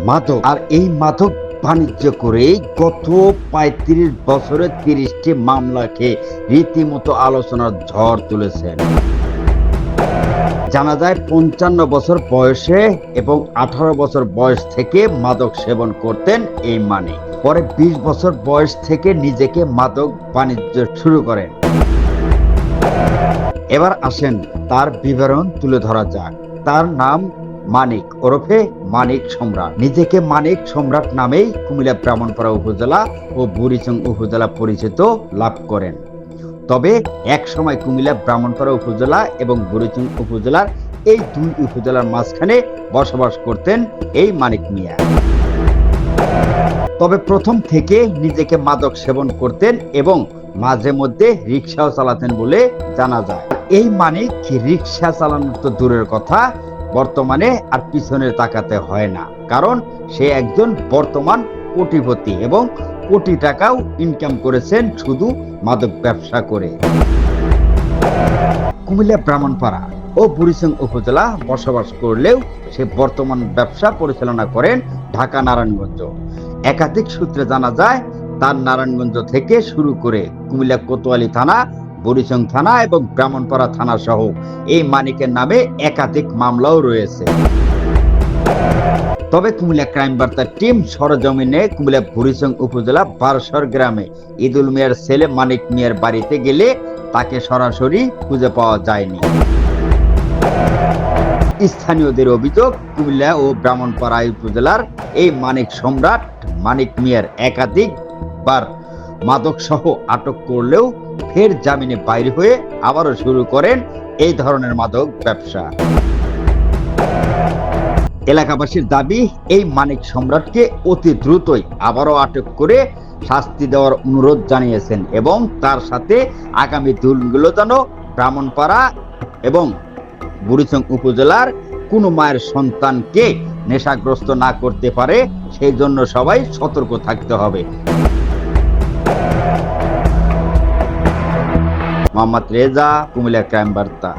মাদক। আর এই মাদক বাণিজ্য করে গত ৩৫ বছরে ৩০টি মামলা খেয়ে রীতিমতো আলোচনার ঝড় তুলেছেন। জানা যায় ৫৫ বছর বয়সে এবং ১৮ বছর বয়স থেকে মাদক সেবন করতেন এই মানিক। পরে ২০ বছর বয়স থেকে নিজেকে মাদক বাণিজ্য শুরু করেন। এবার আসেন তার বিবরণ তুলে ধরা যাক। তার নাম মানিক ওরফে মানিক সম্রাট। নিজেকে মানিক সম্রাট নামেই কুমিল্লা ব্রাহ্মণপাড়া উপজেলা ও বুড়িচং উপজেলা পরিচিত লাভ করেন। তবে এক সময় কুমিল্লা ব্রাহ্মণপাড়া উপজেলা এবং বুড়িচং উপজেলার এই দুই উপজেলার মাঝখানে বসবাস করতেন এই মানিক মিয়া। তবে প্রথম থেকে নিজেকে মাদক সেবন করতেন এবং মাঝে মধ্যে রিকশাও চালাতেন বলে জানা যায়। এই মানিক রিকশা চালানো তো দূরের কথা, বর্তমানে আর পিছনে তাকাতে হয় না, কারণ সে একজন বর্তমান কোটিপতি এবং কোটি টাকাও ইনকাম করেছেন শুধু মাদক ব্যবসা করে। কুমিল্লা ব্রাহ্মণপাড়া ও বুড়িচং উপজেলা বসবাস করলেও সে বর্তমান ব্যবসা পরিচালনা করেন ঢাকা নারায়ণগঞ্জ। একাধিক সূত্রে জানা যায় তার নারায়ণগঞ্জ থেকে শুরু করে কুমিল্লা কোতোয়ালি থানা, বুড়িচং থানা এবং ব্রাহ্মণপাড়া থানা সহ এই মানিকের নামে একাধিক মামলাও রয়েছে। তবে কুমিল্লা ক্রাইম বার্তার টিম সরজমিনে কুমিল্লা বুড়িচং উপজেলা বারসর গ্রামে ঈদুল মিয়ার ছেলে মানিক মিয়ার বাড়িতে গেলে তাকে সরাসরি খুঁজে পাওয়া যায়নি। স্থানীয়দের অভিযোগ, কুমিল্লা ও ব্রাহ্মণপাড়া উপজেলার এই মানিক সম্রাট মানিক মিয়ার একাধিকবার মাদক সহ আটক করলেও ফের জামিনে বাইরে হয়ে আবারও শুরু করেন এই ধরনের মাদক ব্যবসা। এলাকাবাসীর দাবি, এই মানিক সম্রাটকে অতি দ্রুতই আবারও আটক করে শাস্তি দেওয়ার অনুরোধ জানিয়েছেন এবং তার সাথে আগামী দিনগুলো যেন ব্রাহ্মণপাড়া এবং বুড়িচং উপজেলার কোনো মায়ের সন্তানকে নেশাগ্রস্ত না করতে পারে, সেই জন্য সবাই সতর্ক থাকতে হবে। মোহাম্মদ রেজা, কুমিল্লা ক্রাইম বার্তা।